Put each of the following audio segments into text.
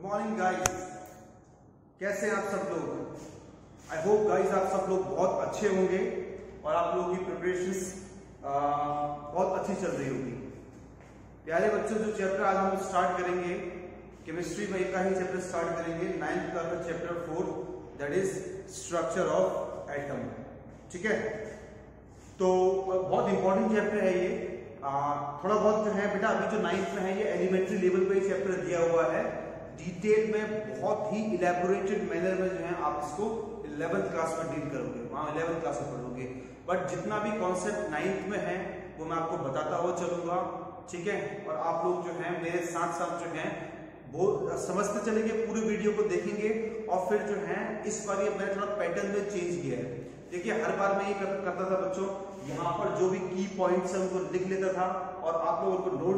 Morning guys, कैसे हैं आप सब लोग। आई होप गाइस आप सब लोग बहुत अच्छे होंगे और आप लोगों की प्रिपरेशंस बहुत अच्छी चल रही होगी। प्यारे बच्चों, जो चैप्टर आज हम स्टार्ट करेंगे केमिस्ट्री में का ही चैप्टर स्टार्ट करेंगे, 9th क्लास का chapter 4, that is structure of atom. ठीक है, तो बहुत इंपॉर्टेंट चैप्टर है ये। थोड़ा बहुत जो है बेटा अभी जो 9th में है ये एलिमेंट्री लेवल पे चैप्टर दिया हुआ है। डिटेल में बहुत ही इलेबोरेटेड मैनर में जो है आप इसको 11th क्लास में डील करोगे, वहां 11th क्लास में पढ़ोगे। बट जितना भी कॉन्सेप्ट 9th में है वो मैं आपको बताता हुआ चलूंगा। ठीक है, और आप लोग जो है मेरे साथ साथ जो है वो समझते चलेंगे, पूरी वीडियो को देखेंगे। और फिर जो है इस बार ये मैंने थोड़ा पैटर्न में चेंज किया है। देखिए, हर बार मैं ये करता था बच्चों, यहाँ पर जो भी की पॉइंट्स है उनको लिख लेता था और आप लोग उनको नोट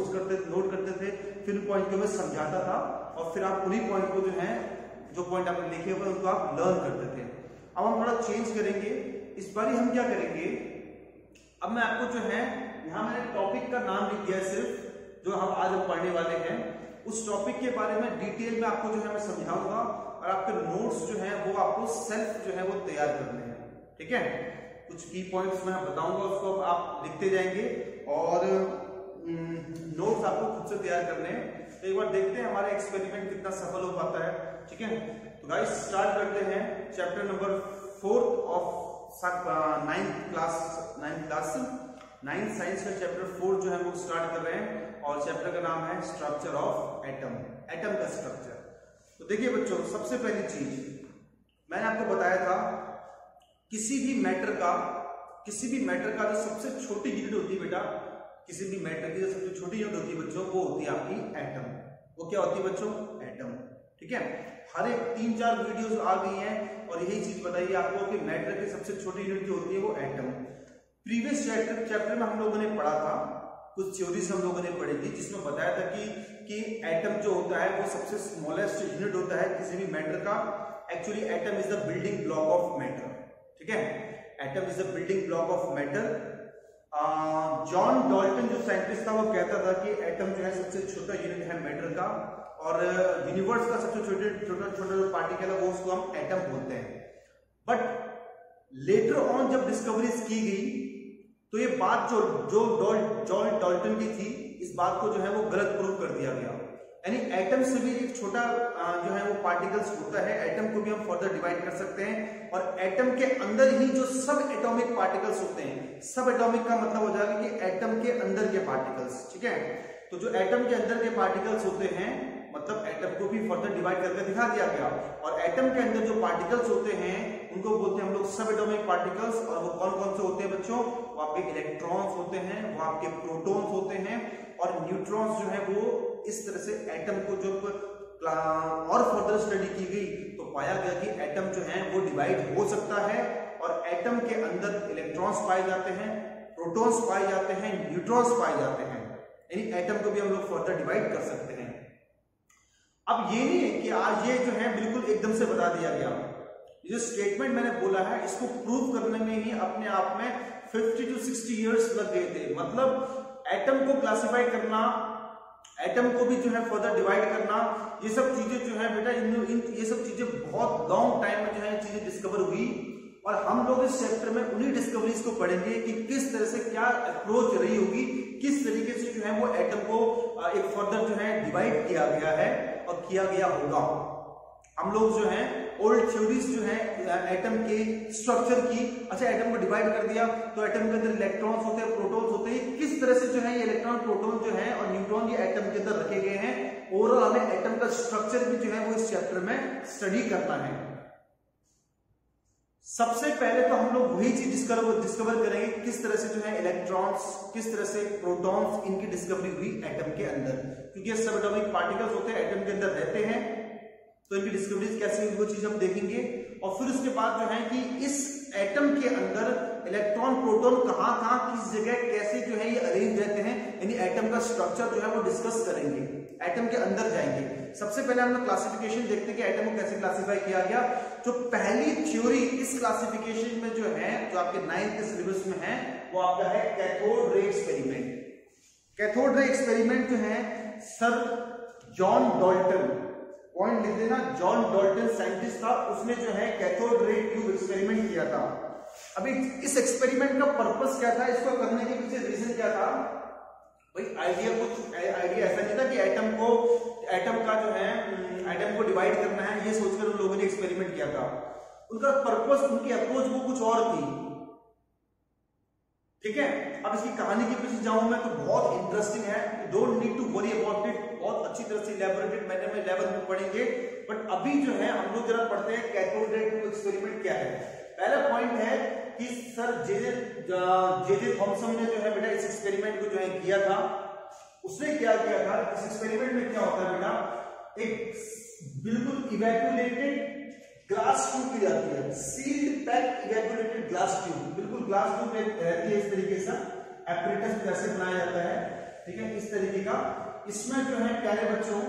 करते थे, फिर पॉइंट को मैं समझाता था और फिर आप उन्हीं पॉइंट को जो है जो पॉइंट आपने लिखे हुए उनको आप लर्न करते थे। अब हम थोड़ा चेंज करेंगे। इस बार हम क्या करेंगे, अब मैं आपको जो है यहाँ मैंने टॉपिक का नाम लिख दिया है, सिर्फ जो हम आज हम पढ़ने वाले हैं उस टॉपिक के बारे में डिटेल में आपको जो है मैं समझाऊंगा और आपके नोट्स जो है वो आपको सेल्फ जो है वो तैयार करने हैं। ठीक है, कुछ की पॉइंट्स मैं बताऊंगा, उसको आप लिखते जाएंगे और नोट्स आपको खुद से तैयार करने हैं। तो एक बार देखते हैं हमारा एक्सपेरिमेंट कितना सफल हो पाता है। ठीक है, तो गाइस स्टार्ट करते हैं chapter number 4 of 9th class 9th science का चैप्टर 4 जो है वो स्टार्ट कर रहे हैं और चैप्टर का नाम है स्ट्रक्चर ऑफ एटम, एटम का स्ट्रक्चर। तो देखिए बच्चों, सबसे पहली चीज मैंने आपको बताया था, किसी भी मैटर का जो सबसे छोटी यूनिट होती है बेटा, किसी भी मैटर की जो सबसे छोटी यूनिट होती है बच्चों, वो होती है आपकी एटम। वो क्या होती है बच्चों? एटम। ठीक है, हर एक 3-4 वीडियोस आ गई हैं और यही चीज बताइए आपको कि मैटर की सबसे छोटी यूनिट जो होती है वो एटम। प्रीवियस चैप्टर में हम लोगों ने पढ़ा था, कुछ थ्योरीज हम लोगों ने पढ़ी थी जिसमें बताया था कि एटम जो होता है वो सबसे स्मॉलेस्ट यूनिट होता है किसी भी मैटर का। Actually atom is the building block of matter. ठीक है, atom is the building block of matter. John Dalton जो साइंटिस्ट था वो कहता था कि एटम जो है सबसे छोटा यूनिट है मैटर का और यूनिवर्स का सबसे छोटा जो पार्टिकल है वो उसको हम एटम बोलते हैं। बट लेटर ऑन जब डिस्कवरीज की गई तो ये बात जो जॉन डाल्टन की थी, इस बात को जो है वो गलत प्रूव कर दिया गया। यानी एटम से भी एक छोटा जो है वो पार्टिकल्स होता है, एटम को भी हम फर्दर डिवाइड कर सकते हैं और एटम के अंदर ही जो सब एटॉमिक पार्टिकल्स होते हैं, सब एटॉमिक का मतलब हो जाएगा कि एटम के अंदर के पार्टिकल्स। ठीक है, तो जो एटम के अंदर के पार्टिकल्स होते हैं मतलब एटम को भी फर्दर डिवाइड करके दिखा दिया गया और एटम के अंदर जो पार्टिकल्स होते हैं उनको बोलते हैं हम लोग सब एटॉमिक पार्टिकल्स। और वो कौन कौन से होते हैं बच्चों? वो आपके इलेक्ट्रॉन्स होते हैं, वो आपके प्रोटॉन्स होते हैं और न्यूट्रॉन्स जो है वो। इस तरह से एटम को जब और फर्दर स्टडी की गई तो पाया गया कि एटम जो है वो डिवाइड हो सकता है और एटम के अंदर इलेक्ट्रॉन्स पाए जाते हैं, प्रोटॉन्स पाए जाते हैं, न्यूट्रॉन्स पाए जाते हैं। यानी एटम को भी हम लोग फर्दर डिवाइड कर सकते हैं। अब ये नहीं है कि आज ये जो है बिल्कुल एकदम से बता दिया गया। ये जो स्टेटमेंट मैंने बोला है इसको प्रूव करने में ही अपने आप में 50 to 60 इयर्स लग गए थे। मतलब एटम को क्लासिफाई करना, एटम को भी जो है फर्दर डिवाइड करना, ये सब चीजें जो है बेटा ये सब चीजें बहुत लॉन्ग टाइम में जो है चीजें डिस्कवर हुई और हम लोग इस चैप्टर में उन्हीं डिस्कवरीज को पढ़ेंगे कि किस तरह से क्या अप्रोच रही होगी, किस तरीके से जो है वो एटम को एक फर्दर जो है डिवाइड किया गया है और किया गया होगा। हम लोग जो है ओल्ड थ्योरीज जो है एटम के स्ट्रक्चर की, अच्छा एटम को डिवाइड कर दिया तो एटम के अंदर इलेक्ट्रॉन्स होते हैं, प्रोटॉन्स होते हैं, किस तरह से जो है ये इलेक्ट्रॉन, प्रोटॉन जो है और न्यूट्रॉन ये एटम के अंदर रखे गए हैं। ओवरऑल हमें एटम का स्ट्रक्चर भी जो है वो इस चैप्टर में स्टडी करना है। सबसे पहले तो हम लोग वही चीज डिस्कवर करेंगे किस तरह से जो है इलेक्ट्रॉन्स, किस तरह से प्रोटॉन्स, इनकी डिस्कवरी हुई एटम के अंदर, क्योंकि ये सब एटॉमिक पार्टिकल्स होते हैं, एटम के अंदर रहते हैं, तो इनकी डिस्कवरीज कैसे हुई वो चीज हम देखेंगे। और फिर उसके बाद जो है कि इस एटम के अंदर इलेक्ट्रॉन, प्रोटॉन कहां किस जगह कैसे जो है ये अरेंज रहते हैं, यानी एटम का स्ट्रक्चर जो है वो डिस्कस करेंगे, एटम के अंदर जाएंगे। सबसे पहले हम लोग क्लासिफिकेशन देखते हैं कि एटम को कैसे क्लासिफाई किया गया। जो पहली थ्योरी इस क्लासिफिकेशन में जो है, जो आपके 9th के सिलेबस में है, वो आपका है cathode ray experiment. Cathode ray experiment जो है सर जॉन डाल्टन पॉइंट लिख देना, जॉन डाल्टन साइंटिस्ट था, उसने जो है कैथोड रे ट्यूब एक्सपेरिमेंट किया था। अभी इस एक्सपेरिमेंट का पर्पस क्या था, इसको करने के पीछे रीजन क्या था भाई? आइडिया ऐसा नहीं था कि एटम का जो है एटम को डिवाइड करना है, ये सोचकर उन लोगों ने एक्सपेरिमेंट किया था। उनका पर्पस, उनकी अप्रोच वो कुछ और थी, ठीक है। अब इसकी कहानी के पीछे जाऊं मैं तो बहुत इंटरेस्टिंग है, don't need to worry about it, बहुत अच्छी तरह से इलैबोरेटेड मैंने में लेवल में पढ़ेंगे। बट अभी जो है हम लोग जरा पढ़ते हैं कैथोड रे ट्यूब एक्सपेरिमेंट क्या है। पहला पॉइंट है कि सर जे थॉमसन ने जो है बेटा इस एक्सपेरिमेंट को जो है किया था। उसने क्या किया था, इस एक्सपेरिमेंट में क्या होता है बेटा, एक बिल्कुल इवैक्यूलेटेड ग्लास ट्यूब की जाती है, सील्ड पैक इवैक्यूलेटेड ग्लास ट्यूब, बिल्कुल ग्लास ट्यूब रहती है इस तरीके से, एपरेटस जैसे बनाया जाता है, ठीक है, इस तरीके का। इसमें जो है प्यारे बच्चों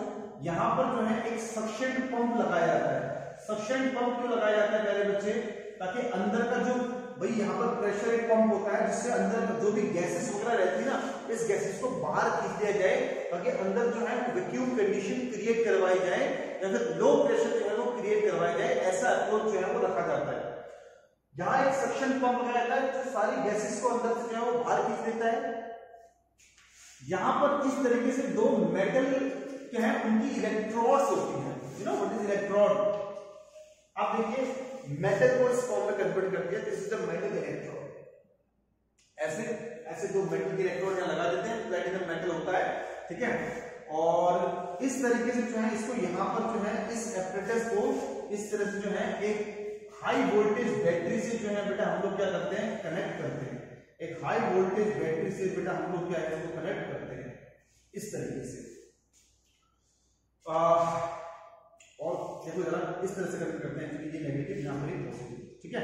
यहां पर जो है एक सक्शन पंप लगाया जाता है। सक्शन पंप क्यों लगाया जाता है प्यारे बच्चे? ताकि अंदर का जो भाई यहाँ पर प्रेशर एक पंप होता है जिससे अंदर जो भी गैसेस वगैरह रहती है ना, इस गैसेस को बाहर खींच दिया जाए ताकि अंदर जो है वैक्यूम कंडीशन क्रिएट करवाई जाए या फिर लो प्रेशर जो है वो क्रिएट करवाया जाए, ऐसा अप्रोच जो है वो रखा जाता है। यहाँ एक सक्शन पंप लगाया जाता है जो सारी गैसेस को अंदर से जो है वो बाहर खींच देता है। यहां पर इस तरीके से दो मेटल क्या है, उनकी इलेक्ट्रोड्स होती हैं, you know what is electrode? आप देखिए मेटल को इस फॉर्म में कन्वर्ट कर दिया, this is the metal electrode. ऐसे दो मेटल के इलेक्ट्रोड यहां लगा देते हैं, प्लैटिनम मेटल होता है, ठीक है। और इस तरीके से जो है इसको यहां पर जो है इस एपरेटस को इस तरह से जो है एक हाई वोल्टेज बैटरी से जो है बेटा हम लोग क्या करते हैं, कनेक्ट करते हैं। एक हाई वोल्टेज बैटरी से बेटा हम लोग क्या है इसको कनेक्ट करते हैं इस तरीके से। और देखो जरा इस तरह से कनेक्ट करते हैं, ये नेगेटिव यहाँ पर पॉजिटिव, ठीक है।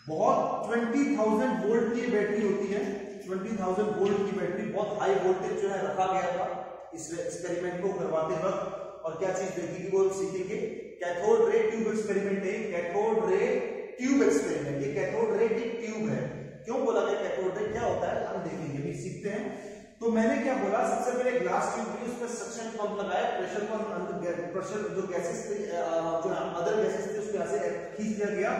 बहुत 20,000 वोल्ट की बैटरी होती है, 20,000 वोल्ट की बैटरी, बहुत हाई वोल्टेज जो है रखा गया था इस एक्सपेरिमेंट को करवाते वक्त। और क्या चीज देखी वो सीखेंगे, कैथोड रे ट्यूब एक्सपेरिमेंट है, कैथोड रे ट्यूब एक्सपेरिमेंट। ये कैथोड रे की ट्यूब है। क्यों बोला गया कैथोड रे, क्या होता है हम देखेंगे, अभी सीखते हैं। तो मैंने क्या बोला, सबसे पहले ग्लास ट्यूब ली, उसमें सक्शन पंप लगाया, प्रेशर को प्रेशर जो गैसेस थे जो अदर गैसेस थे उसको यहाँ से खींच दिया गया।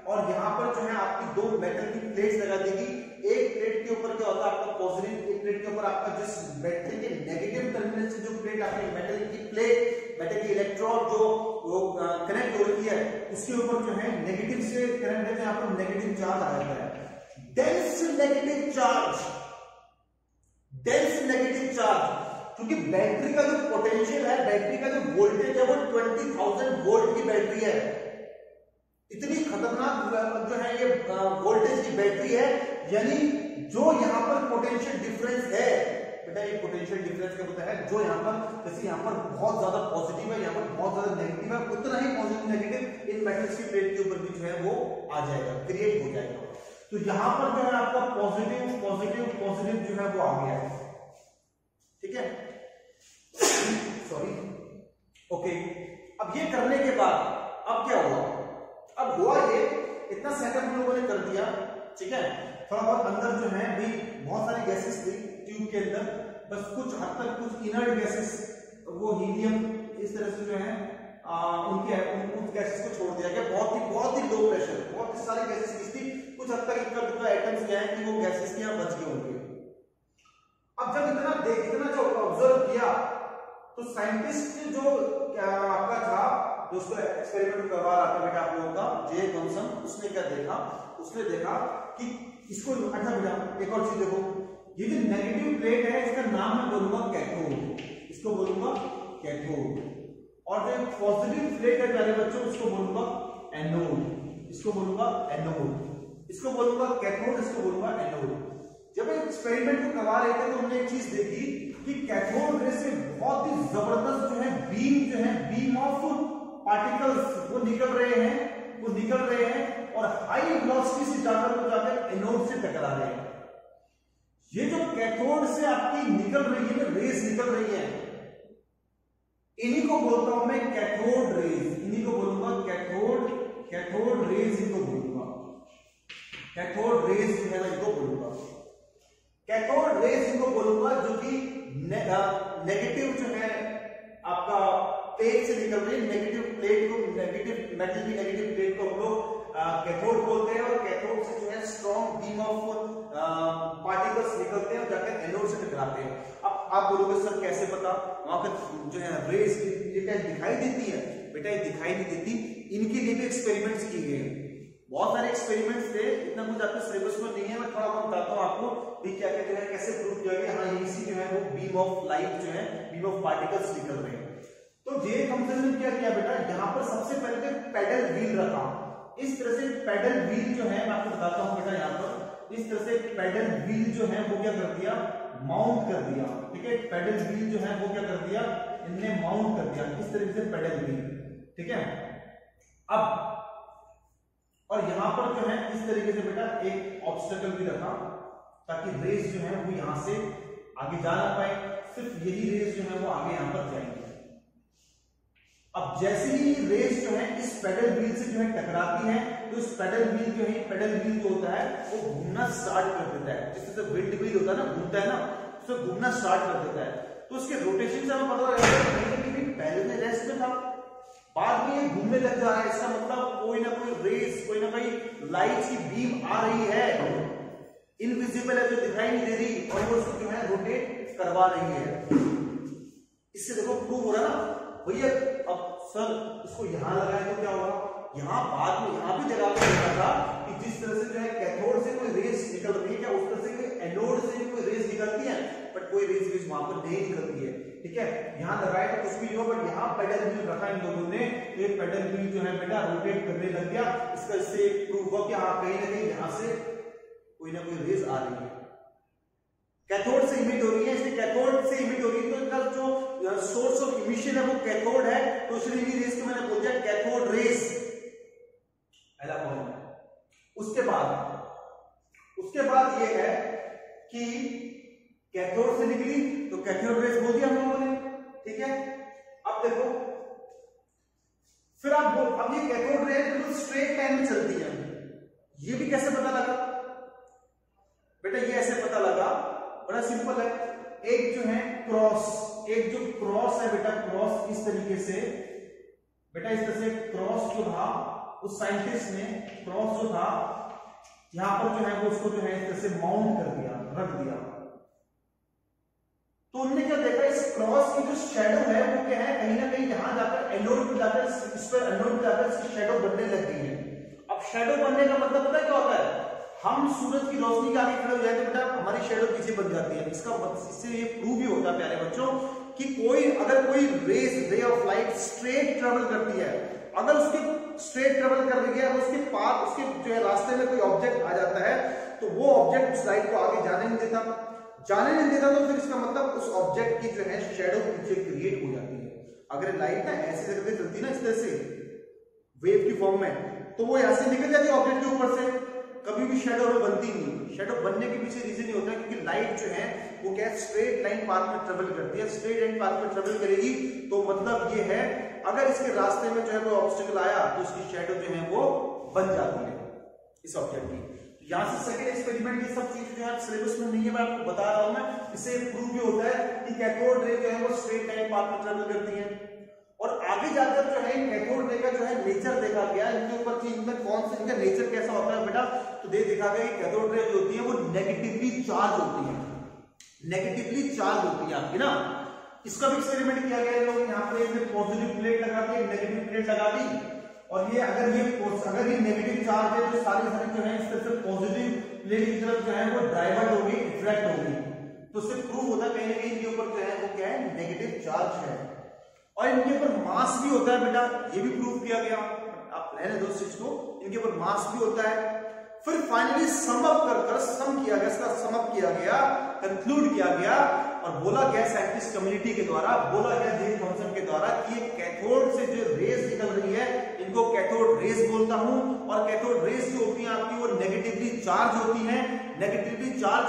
और यहाँ पर जो है आपकी दो मेटल की प्लेट्स लगा देगी। एक प्लेट के ऊपर क्या होता है आपका पॉजिटिव, एक प्लेट के ऊपर आपका जिस बैटरी के नेगेटिव टर्मिनल से जो प्लेट आपकी मेटल की प्लेट, मेटल की इलेक्ट्रोड जो वो कनेक्ट हो रही है उसके ऊपर जो है नेगेटिव से करंट है, यहाँ पर नेगेटिव चार्ज आ जाता है, dense negative charge, dense negative charge. क्योंकि बैटरी का जो पोटेंशियल है, बैटरी का जो वोल्टेज है वो 20,000 वोल्ट की बैटरी है। इतनी खतरनाक जो है ये वोल्टेज की बैटरी है, यानी जो यहां पर पोटेंशियल डिफरेंस है बेटा, ये पोटेंशियल डिफरेंस क्या होता है, जो यहां पर जैसे यहां पर बहुत ज्यादा पॉजिटिव है, यहां पर बहुत ज्यादा नेगेटिव है, उतना ही पॉजिटिव नेगेटिव इन मेटल्स की प्लेट के ऊपर भी जो है वो आ जाएगा, क्रिएट हो जाएगा। तो यहां पर जो है आपका पॉजिटिव पॉजिटिव पॉजिटिव जो है वो आ गया है, ठीक है, सॉरी, ओके। अब ये करने के बाद अब क्या हुआ, अब हुआ ये इतना सेटअप हम लोगों ने कर दिया, ठीक है। थोड़ा बहुत अंदर जो है भी बहुत सारी गैसेस थी ट्यूब के अंदर, बस कुछ हद तक कुछ इनर्ट गैसेस, वो हीलियम इस तरह से जो है उन गैसेस को छोड़ दिया गया। बहुत ही लो प्रेशर, बहुत सारी गैसेस थी, कुछ हद तक इनका दुका एटम्स क्या है कि वो गैसेस यहाँ बच गए होंगे। अब जब इतना जो ऑब्जर्व किया तो साइंटिस्ट जो आपका था जो उसको एक्सपेरिमेंट करवा रहा था बेटा आप लोगों का, जे थॉमसन, उसने क्या देखा, उसने देखा कि इसको अच्छा बेटा एक और चीज देखो, ये जो नेगेटिव प्लेट है इसका नाम मैं बोलूंगा कैथोड, इसको बोलूंगा कैथोड। और जो पॉजिटिव प्लेट है प्यारे बच्चों उसको बोलूंगा एनोड, इसको बोलूंगा एनोड, इसको बोलूंगा कैथोड, इसको बोलूंगा एनोड। जब एक्सपेरिमेंट को करवा रहे थे तो हमने एक चीज देखी कि कैथोड रे से बहुत ही जबरदस्त जो है बीम ऑफ पार्टिकल्स वो निकल रहे हैं और हाई वेलोसिटी से जाकर एनोड से टकरा रहे हैं। ये जो कैथोड से आपकी निकल रही है ना, रेस निकल रही है, इन्हीं को बोलता हूं मैं कैथोड रेज, इन्हीं को बोलूंगा कैथोड रेज, इनको बोलूंगा कैथोड रेज जो है ना, इनको बोलूंगा कैथोड रेज, इनको बोलूंगा जो कि नेगेटिव जो है आपका प्लेट से निकल रही नेगेटिव प्लेट को, नेगेटिव मेटल की नेगेटिव प्लेट को हम लोग कैथोड बोलते हैं, और कैथोड से जो है स्ट्रॉन्ग बीम ऑफ पार्टिकल्स निकलते हैं और जाकर एनोड से टकराते हैं। अब आप बोलोगे सर कैसे पता, वहां पर जो है रेज दिखाई देती है? बेटा ये दिखाई नहीं देती, इनके लिए भी एक्सपेरिमेंट्स किए गए हैं, बहुत सारे एक्सपेरिमेंट्स थे, इतना कुछ आपके सिलेबस में नहीं है, मैं थोड़ा बहुत बताता हूँ आपको कि क्या कहते हैं, कैसे प्रूव किया गया। हाँ इसी जो है वो बीम ऑफ लाइट जो है, बीम ऑफ पार्टिकल्स निकल रहे हैं। तो जे थॉमसन ने क्या किया बेटा, यहाँ पर सबसे पहले तो पेडल व्हील रखा, इस तरह से पेडल व्हील जो है मैं आपको बताता हूँ बेटा, यहाँ पर इस तरह से पेडल व्हील जो है वो क्या कर दिया, माउंट कर दिया, ठीक है। पेडल व्हील जो है वो क्या कर दिया, इनने माउंट कर दिया इस तरीके से पेडल व्हील, ठीक है। अब और यहां पर जो है इस तरीके से बेटा एक ऑब्स्टेकल भी रखा, ताकि रेस जो है वो यहां से आगे जा ना पाए, सिर्फ यही रेस जो है वो आगे यहां पर जाएंगे। अब जैसे ही रेस जो है इस पेडल व्हील से जो है टकराती है, तो इस पेडल व्हील जो है, पेडल व्हील जो होता है वो घूमना स्टार्ट कर देता है, जैसे विंड व्हील होता है ना, घूमता है ना, तो घूमना स्टार्ट कर देता है। तो उसके रोटेशन से हमें पता लगता है कि पहले में रेस्ट में था, बाद में ये घूमने लग जा रहा है, इसका मतलब कोई ना कोई रेस, कोई ना कोई लाइट की बीम आ रही है, इनविजिबल है, जो दिखाई नहीं दे रही, और वो उसको जो है रोटेट करवा रही है। इससे देखो प्रूव हो रहा है ना भैया। अब सर इसको यहां लगाए तो क्या होगा, यहां बाद में यहां भी जगह पर देखा था कि जिस तरह से जो है कैथोड से कोई रेस निकल रही है, क्या उस तरह से कोई एनोड से भी कोई रेस निकलती है, बट कोई रेस वहां पर नहीं निकलती है, ठीक है। यहां लगाए तो कुछ भी हो, बट यहां पेडल व्हील रखा इन लोगों ने, ये पेडल व्हील जो है बेटा रोटेट करने लग गया। इसका इससे प्रूव हुआ कि हाँ कहीं ना कहीं यहां से कोई ना कोई रेस आ रही है, कैथोड से इमिट हो रही है, इसलिए कैथोड से इमिट हो रही है, तो इनका जो सोर्स ऑफ इमिशन है वो कैथोड है, तो इसलिए इन्हीं रेस को मैंने बोल दिया कैथोड रेस, पहला पॉइंट। उसके बाद ये है कि कैथोड से निकली तो कैथोड रेस बोल दिया हम लोगों ने, ठीक है। अब देखो फिर अब ये कैथोड रेस बिल्कुल स्ट्रेट लाइन में चलती है, ये भी कैसे पता लगा बेटा, ये ऐसे पता लगा, बड़ा सिंपल है। एक जो है क्रॉस, एक जो क्रॉस है बेटा, क्रॉस इस तरीके से बेटा, इस तरह से क्रॉस जो था उस साइंटिस्ट ने, क्रॉस जो था यहां पर जो है वो उसको जो है इस तरह से माउंट कर दिया, रख दिया। तो उन्होंने क्या देखा, इस क्रॉस की जो शैडो है वो क्या है, कहीं ना कहीं यहां जाकर एनोड पे जाकर, इस पर एनोड पे जाकर इसकी शैडो बनने लग गई है। अब शैडो बनने का मतलब पता है क्या होता है, हम सूरज की रोशनी के आगे खड़े हो जाए तो बेटा हमारी शैडो पीछे बन जाती है। इससे ये प्रूव भी होता है प्यारे बच्चों कि अगर कोई ray of light straight travel करती है, अगर उसके स्ट्रेट ट्रेवल कर रही है, उसके पास उसके जो है रास्ते में कोई ऑब्जेक्ट आ जाता है, तो वो ऑब्जेक्ट उस लाइट को आगे जाने नहीं देता, तो फिर इसका मतलब उस ऑब्जेक्ट की जो है शैडो पीछे क्रिएट हो जाती है। अगर लाइट ना ऐसे जगह चलती ना, इस तरह से वेव की फॉर्म में, तो वो यहां से निकल जाती है ऑब्जेक्ट के ऊपर से, कभी भी शैडो बनती नहीं। शैडो बनने के पीछे रीजन ये होता है क्योंकि लाइट जो है वो क्या स्ट्रेट लाइन पाथ में ट्रेवल करती है, स्ट्रेट लाइन पाथ में ट्रेवल करेगी, तो मतलब ये है अगर इसके रास्ते में जो है कोई ऑब्स्टिकल आया तो उसकी शैडो जो है वो बन जाती है इस ऑब्जेक्ट की। यहां से सेकंड एक्सपेरिमेंट, ये सब चीज जो है सिलेबस में नहीं है, मैं आपको बता रहा हूं मैं, इससे प्रूव भी होता है कि कैथोड रे जो है वो स्ट्रेट लाइन पाथ में ट्रेवल करती है। और आगे जाकर जो है कैथोड रे का जो है नेचर देखा गया, इनके ऊपर इनमें कौन से, इनका नेचर कैसा होता है बेटा, तो देखा गया कि कैथोड रे जो होती है वो नेगेटिवली चार्ज होती है, नेगेटिवली चार्ज होती है आपकी ना। इसका भी एक्सपेरिमेंट किया गया, लोग यहाँ पे पॉजिटिव प्लेट लगा दी, नेगेटिव प्लेट लगा दी, और ये अगर ये नेगेटिव चार्ज है तो सारी जो है इस तरह से पॉजिटिव प्लेट की तरफ जो है वो डाइवर्ट होगी, रिफ्लेक्ट होगी, तो उससे प्रूव होता है कहीं ना कहीं इनके ऊपर जो है वो क्या है, नेगेटिव चार्ज है। और इनके ऊपर मास भी होता है बेटा, ये भी प्रूव किया गया, आप रहने दो चीज को, इनके ऊपर मास भी होता है। फिर फाइनली सम किया गया, इसका समअप किया गया, कंक्लूड किया गया और बोला गया साइंटिस्ट कम्युनिटी के द्वारा, बोला गया जे थॉमसन के द्वारा कि ये कैथोड से जो रेस निकल रही है इनको कैथोड रेस बोलता हूं, और कैथोड रेस जो होती है आपकी वो नेगेटिवली चार्ज होती है, नेगेटिवली चार्ज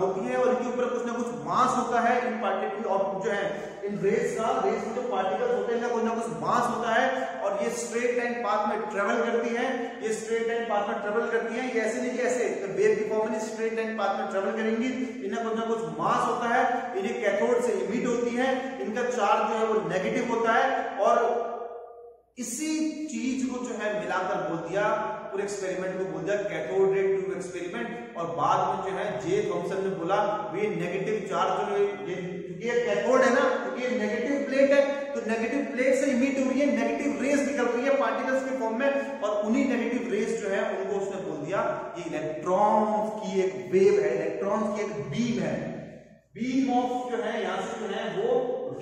होती है, और इनके ऊपर कुछ ना कुछ मास होता है, इन पार्टिकल जो है इन रेस में जो पार्टिकल्स होते हैं कुछ ना कुछ मास होता है, और ये स्ट्रेट लाइन पाथ में ट्रेवल करती है, ये स्ट्रेट लाइन पाथ में ट्रेवल करती है, ये ऐसे नहीं कि ऐसे वेव की फॉर्म में स्ट्रेट लाइन पाथ में ट्रेवल करेंगी, इनका कुछ ना कुछ मास होता है, इन्हें कैथोड से इमिट होती होती है, इनका चार्ज जो है वो नेगेटिव होता है। और इसी चीज को जो है मिलाकर बोल दिया, पूरे एक्सपेरिमेंट को बोल दिया कैथोड रे ट्यूब एक्सपेरिमेंट। और बाद में जो है जे थॉमसन ने बोला वे नेगेटिव चार्ज जो ये कैथोड है ना, क्योंकि ये नेगेटिव प्लेट है, तो नेगेटिव प्लेट से इमिट हो रही है नेगेटिव रेज निकल रही है पार्टिकल्स के फॉर्म में, और उन्हीं नेगेटिव रेज जो है उनको उसने बोल दिया ये इलेक्ट्रॉन की एक वेव है, इलेक्ट्रॉन की एक बीम है। बीम ऑफ जो है यहां से जो है वो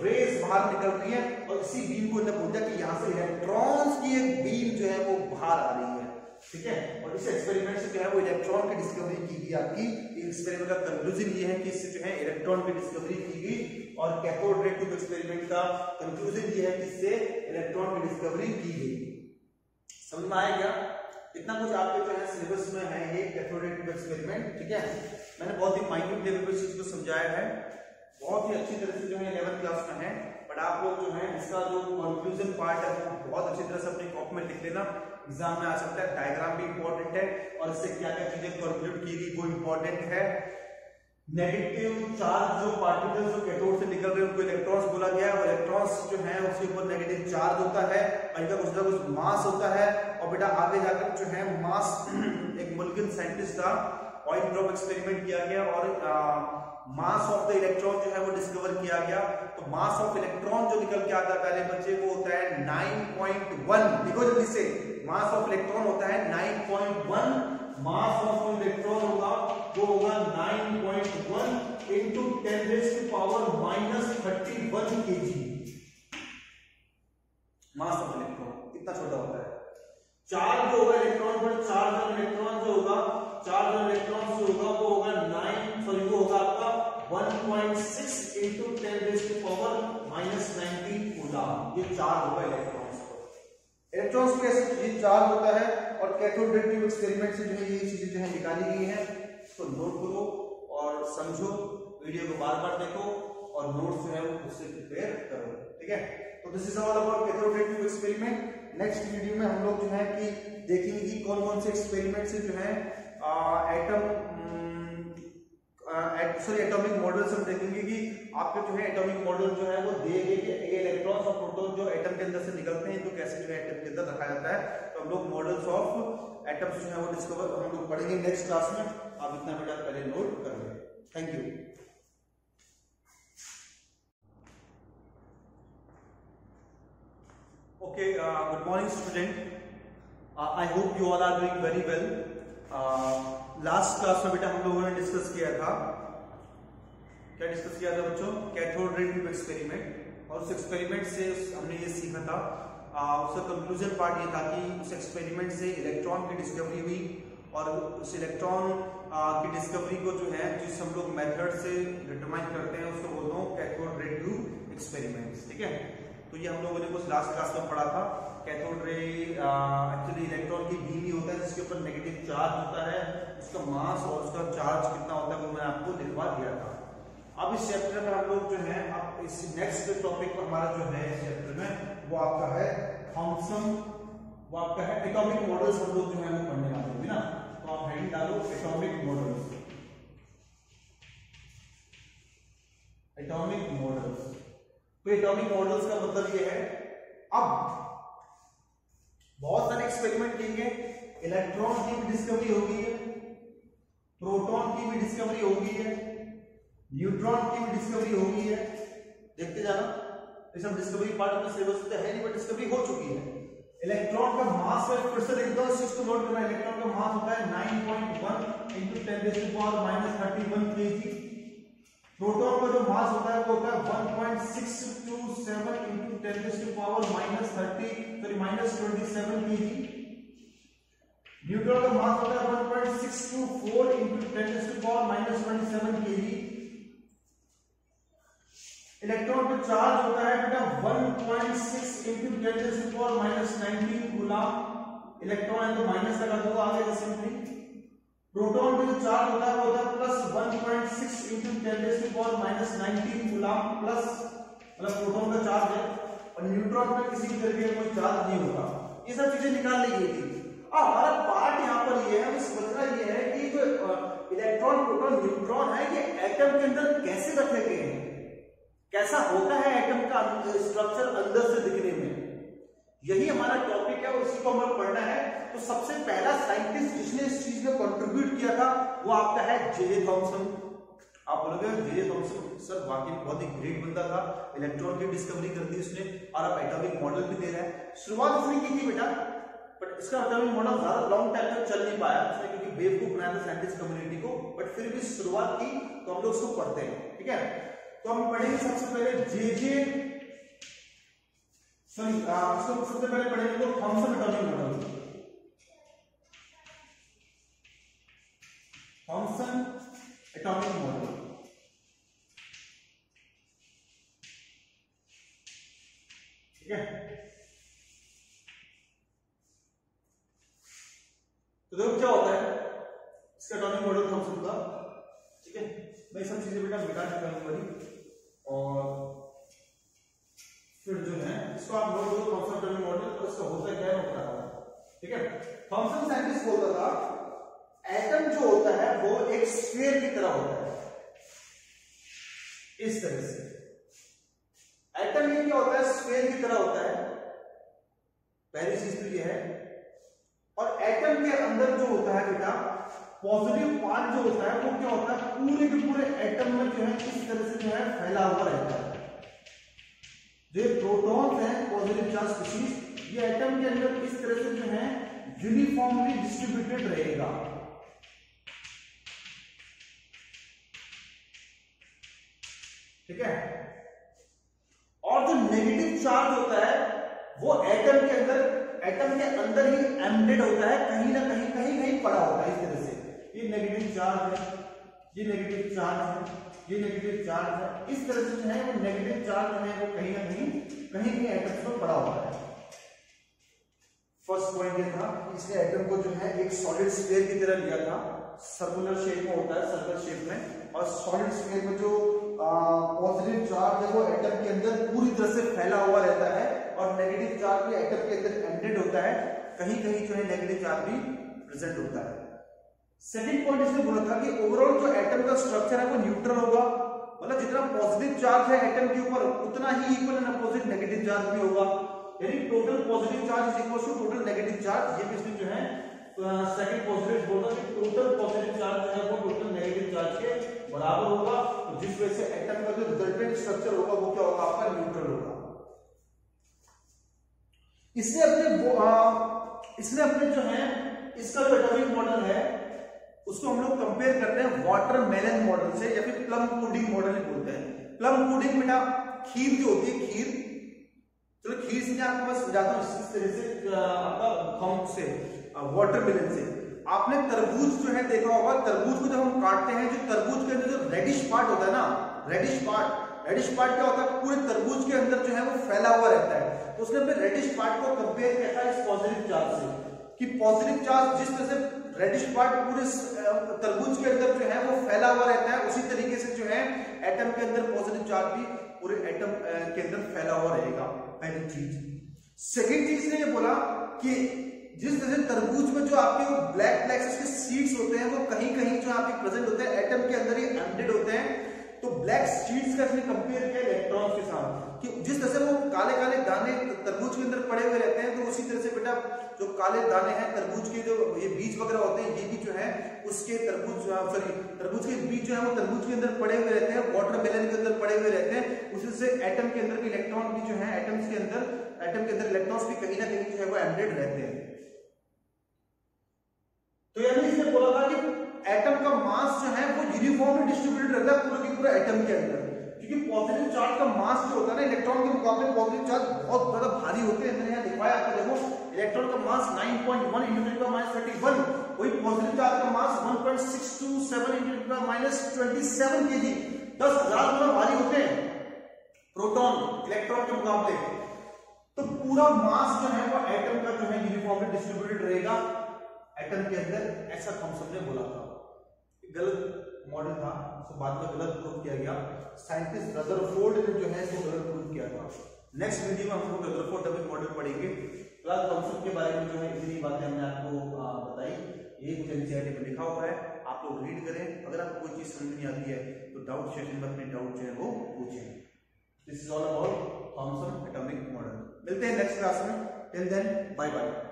रेज बाहर निकल रही है, और इसी बीम को उन्होंने बोल दिया कि यहां से इलेक्ट्रॉन्स की एक बीम जो है वो बाहर आ रही है। ठीक है, और इस एक्सपेरिमेंट से जो है वो इलेक्ट्रॉन की डिस्कवरी की गई। आपकी एक्सपेरिमेंट का कंक्लूजन ये है कि इससे जो है इलेक्ट्रॉन की डिस्कवरी की गई, और कैथोड रे ट्यूब एक्सपेरिमेंट का कंक्लूजन ये है कि इससे इलेक्ट्रॉन की डिस्कवरी की गई। समझ में आया क्या? इतना कुछ आपके जो है सिलेबस में है ये कैथोड रे ट्यूब एक्सपेरिमेंट। ठीक है, मैंने बहुत ही माइन्यूट लेवल पर चीज को समझाया है, बहुत ही अच्छी तरह से जो है 11th क्लास में है। बट आप लोग जो है इसका जो कंक्लूजन पार्ट है वो बहुत अच्छी तरह से अपनी कॉपी में लिख लेना, एग्जाम में आ सकता है। डायग्राम भी इंपॉर्टेंट है, और इससे क्या क्या चीजें कंक्लूड की गई वो इंपॉर्टेंट है। नेगेटिव चार्ज जो पार्टिकल्स जो कैथोड से निकल रहे हैं उनको इलेक्ट्रॉन्स बोला गया है, और इलेक्ट्रॉन्स जो है उसके ऊपर नेगेटिव चार्ज होता है, और इनका कुछ ना कुछ मास होता है। और बेटा आगे जाकर जो है मास एक मुल्किन साइंटिस्ट था, ऑयल ड्रॉप एक्सपेरिमेंट किया गया, और मास ऑफ द इलेक्ट्रॉन जो है वो डिस्कवर किया गया। तो मास ऑफ इलेक्ट्रॉन जो निकल के आता है पहले बच्चे वो होता है 9.1। देखो जल्दी से, मास ऑफ इलेक्ट्रॉन होता है 9.1, मास ऑफ इलेक्ट्रॉन होगा वो होगा 9.1 into 10⁻⁻31 kg। Mass of electron इतना छोटा होता है। चार्ज जो होगा इलेक्ट्रॉन पर, चार्ज ऑन इलेक्ट्रॉन जो होगा, चार्ज ऑन इलेक्ट्रॉन जो होगा वो होगा 9 वो होगा आपका 1.6 इंटू 10⁻⁻90 कूलम। ये चार्ज होगा इलेक्ट्रॉन्स पर। इलेक्ट्रॉन्स पे ऐसे चार्ज होता है, और कैथोड रे ट्यूब एक्सपेरिमेंट से जो है ये चीजें जो है निकाली गई हैं। तो नोट करो और समझो, वीडियो को बार बार देखो, और नोट्स जो है वो खुद से प्रिपेयर करो। ठीक है, तो this is all about cathode ray tube experiment. Next video में हम लोग जो है कि देखेंगे कि कौन कौन से एक्सपेरिमेंट से जो है एटॉमिक मॉडल्स हम देखेंगे कि आपके जो है एटॉमिक मॉडल जो है वो देंगे कि इलेक्ट्रॉन्स और प्रोटॉन जो एटम के अंदर से निकलते हैं तो कैसे जो है एटम के अंदर रखा जाता है। तो हम लोग मॉडल्स ऑफ एटम्स जो है वो डिस्कवर हम लोग पढ़ेंगे नेक्स्ट क्लास में। आप इतना बेटा पहले नोट कर लें। Thank you. Okay, good morning student. I hope you all are doing very well. Last class में बेटा हम लोगों ने डिस्कस किया था, क्या डिस्कस किया था बच्चों? Cathode ray tube experiment. और उस एक्सपेरिमेंट से हमने ये सीखा था, उसका कंक्लूजन पार्ट ये था कि उस एक्सपेरिमेंट से इलेक्ट्रॉन की डिस्कवरी हुई, और उस इलेक्ट्रॉन की डिस्कवरी को जो है जिस हम लोग मेथड से डिटरमाइन करते हैं उसको बोलते हैं कैथोड रे ट्यूब एक्सपेरिमेंट। ठीक है, तो ये हम लोगों ने कुछ लास्ट क्लास में पढ़ा था। कैथोड रे एक्चुअली इलेक्ट्रॉन की बीम ही होता है जिसके ऊपर नेगेटिव चार्ज होता है, उसका मास और उसका चार्ज कितना होता है वो मैंने आपको लिखवा दिया था। अब इस चैप्टर में हम लोग जो है, अब इस नेक्स्ट टॉपिक हमारा जो है इस चैप्टर में वो आपका है थॉमसन, वो आपका है एटॉमिक मॉडल्स। हम लोग जो है वो पढ़ने वाले होंगे ना, तो आप हेडिंग डालो एटॉमिक मॉडल्स। एटॉमिक मॉडल्स, तो एटॉमिक मॉडल्स का मतलब ये है, अब बहुत सारे एक्सपेरिमेंट किए, इलेक्ट्रॉन की भी डिस्कवरी हो गई है, प्रोटॉन की भी डिस्कवरी हो गई है, न्यूट्रॉन की भी डिस्कवरी हो गई है। देखते जाना, ये सब डिस्कवरी पार्ट में सिलेबस तो है नहीं, बट डिस्कवरी हो चुकी है। इलेक्ट्रॉन का मास में फिर से लिख दो, इसको नोट करना। इलेक्ट्रॉन का मास होता है 9.1 इंटू 10⁻31 kg। प्रोटॉन का जो मास होता है वो होता है 1.627 इंटू 10⁻30 -27 kg। न्यूट्रॉन का मास होता है 1.624 इंटू 10⁻27 kg। इलेक्ट्रॉन का चार्ज होता है बेटा 1.6 इंटू 10⁻19 कूलम। इलेक्ट्रॉन है तो माइनस लगा दूंगा आगे का सिंपली। प्रोटॉन का जो चार्ज होता है वो होता है प्लस 1.6 इंटू 10⁻19 कूलम प्लस, मतलब प्रोटॉन का चार्ज है, और न्यूट्रॉन में किसी भी तरीके का कोई चार्ज नहीं होता। ये सब चीजें निकाल ली गई थी। अब हमारा पार्ट यहाँ पर ये है, समझना ये है कि जो इलेक्ट्रॉन प्रोटॉन न्यूट्रॉन है ये एटम के अंदर कैसे रखे गए हैं, कैसा होता है एटम का स्ट्रक्चर अंदर से दिखने में, यही हमारा टॉपिक है और इसी को हमें पढ़ना है। तो सबसे पहला साइंटिस्ट जिसने इस चीज में कंट्रीब्यूट किया था वो आपका है जे थॉमसन। आप बोलोगे जे थॉमसन सर वाकई बहुत ही ग्रेट बंदा था, इलेक्ट्रॉन की डिस्कवरी कर दी उसने और अब एटॉमिक मॉडल भी दे रहा है। शुरुआत उसने की थी बेटा, बट इसका एटॉमिक मॉडल ज्यादा लॉन्ग टाइम तक चल नहीं पाया उसने, क्योंकि बेवकूफ बनाया था साइंटिस्ट कम्युनिटी को, बट फिर भी शुरुआत की तो हम लोग उसको पढ़ते हैं। ठीक है, तो हम पढ़ेंगे सबसे पहले सबसे पहले पढ़ेंगे तो Thomson atomic model. Thomson atomic model, ठीक है। तो देखो क्या होता है इसका एटॉमिक मॉडल थॉमसन का, ठीक है। मैं सब चीजें बेटा मिटा चुका हूं और फिर जो है इसको आप लोग जो थॉमसन एटॉमिक मॉडल और इसका होता क्या है वो बता रहा हूं, ठीक है। थॉमसन साइंटिस्ट बोलता था एटम जो होता है वो एक स्फीयर की तरह होता है, इस तरह से एटम ये क्या होता है, स्फीयर की तरह होता है, पहली चीज तो ये है। और एटम के अंदर जो होता है बेटा पॉजिटिव पार्ट जो होता है वो क्या होता है, पूरे के पूरे एटम में जो है इस तरह से जो है फैला हुआ रहता है। जो प्रोटॉन्स हैं पॉजिटिव चार्ज स्पीशीज ये एटम के अंदर इस तरह से जो है यूनिफॉर्मली डिस्ट्रीब्यूटेड रहेगा, ठीक है। और जो नेगेटिव चार्ज होता है वो एटम के अंदर ही एम्बेडेड होता है, कहीं ना कहीं कहीं पड़ा होता है इस तरह से। ये नेगेटिव चार्ज है, ये नेगेटिव चार्ज है, ये नेगेटिव चार्ज है, इस तरह से जो है वो नेगेटिव चार्ज जो है वो कहीं ना कहीं एटम्स में पड़ा होता है। फर्स्ट पॉइंट ये था कि इसने एटम को जो है एक सॉलिड स्फीयर की तरह लिया था, सर्कुलर शेप में होता है, सर्कल शेप में, और सॉलिड स्फीयर में जो पॉजिटिव चार्ज है वो एटम के अंदर पूरी तरह से फैला हुआ रहता है और नेगेटिव चार्ज भी एटम के अंदर एम्बेडेड होता है, कहीं कहीं जो है नेगेटिव चार्ज भी प्रेजेंट होता है। सेकंड पॉइंट इसने बोला था कि ओवरऑल जो एटम का स्ट्रक्चर है वो न्यूट्रल होगा, मतलब जितना पॉजिटिव चार्ज है एटम के ऊपर उतना ही equal and opposite negative charge भी होगा, यानी total positive charge is equal to total negative charge. ये भी इसने जो है सेकंड पॉजिटिव बोला कि टोटल पॉजिटिव चार्ज जो है वो टोटल नेगेटिव चार्ज के बराबर होगा, तो जिस वजह से एटम का जो रिजल्टेंट स्ट्रक्चर होगा वो क्या होगा, आपका न्यूट्रल होगा। इसने अपने जो है इसका जो एटॉमिक मॉडल है उसको हम लोग कंपेयर करते हैं वाटरमेलन मॉडल से, या फिर प्लम पुडिंग मॉडल ही बोलते हैं। प्लम पुडिंग बेटा खीर जो होती है, खीर, चलो खीर से आपको मैं समझाता हूँ इस तरह से आपका थॉम से वाटरमेलन से। आपने तरबूज जो है देखा होगा, तरबूज को जब हम काटते हैं जो तरबूज के अंदर जो रेडिश पार्ट होता है ना, रेडिश पार्ट क्या होता है, पूरे तरबूज के अंदर जो है वो फैला हुआ रहता है। तो उसने अपने रेडिश पार्ट को कंपेयर किया था इस पॉजिटिव चार्ज से, कि पॉजिटिव चार्ज जिस तरह से रेडिश पार्ट पूरे तरबूज के अंदर जो है वो फैला हुआ रहता है, उसी तरीके से जो है एटम के अंदर पॉजिटिव चार्ज भी पूरे एटम के अंदर फैला हुआ रहेगा, पहली चीज। सेकंड चीज ने ये बोला कि जिस तरह से तरबूज में जो आपके ब्लैक उसके सीड्स होते हैं वो कहीं कहीं जो आपके प्रेजेंट होते हैं एटम के अंदर ही एम्बेडेड होते हैं, तो ब्लैक सीड्स का इसने कंपेयर किया इलेक्ट्रॉन्स के साथ, कि जिस तरह से वो काले काले दाने तरबूज के अंदर पड़े हुए रहते हैं, तो उसी तरह से बेटा जो काले दाने हैं तरबूज के, जो ये बीज वगैरह होते हैं, ये भी जो है उसके तरबूज के बीज जो है वो तरबूज के अंदर पड़े हुए रहते हैं, वाटरमेलन के अंदर पड़े हुए रहते हैं। उसी से एटम के अंदर भी इलेक्ट्रॉन भी जो है एटम के अंदर इलेक्ट्रॉन्स भी कहीं ना कहीं जो है वो एम्बेडेड रहते हैं। तो यानी इसने बोला था कि एटम का मास जो है वो यूनिफॉर्मली डिस्ट्रीब्यूटेड रहता है पूरे के पूरे एटम के अंदर, क्योंकि पॉजिटिव चार्ज का मास जो होता है ना इलेक्ट्रॉन के मुकाबले पॉजिटिव चार्ज बहुत ज्यादा भारी होते हैं। मैंने यहाँ दिखाया आपको, देखो इलेक्ट्रॉन का मास 9.1 × 10⁻31, वही पॉजिटिव चार्ज का मास 1.627 × 10⁻27 kg, 10,000 गुना भारी होते हैं प्रोटॉन इलेक्ट्रॉन के मुकाबले। तो पूरा मास जो है वो एटम का जो है यूनिफॉर्मली डिस्ट्रीब्यूटेड रहेगा एटम के अंदर, ऐसा थॉमसन ने बोला था। गलत मॉडल था, तो बाद में गलत प्रूव किया गया, साइंटिस्ट रदरफोर्ड ने जो है इसको गलत प्रूव किया था। नेक्स्ट वीडियो में हम लोग रदरफोर्ड एटॉमिक मॉडल पढ़ेंगे। फिलहाल थॉमसन के बारे में जो है इतनी बातें हमने आपको बताई, ये कुछ एनसीईआरटी में लिखा हुआ है, आप लोग रीड करें। अगर आपको कोई चीज समझ नहीं आती है तो डाउट सेशन में अपने डाउट जो है वो पूछें। This is all about Thomson atomic model. मिलते हैं नेक्स्ट क्लास में, टिल देन बाय बाय।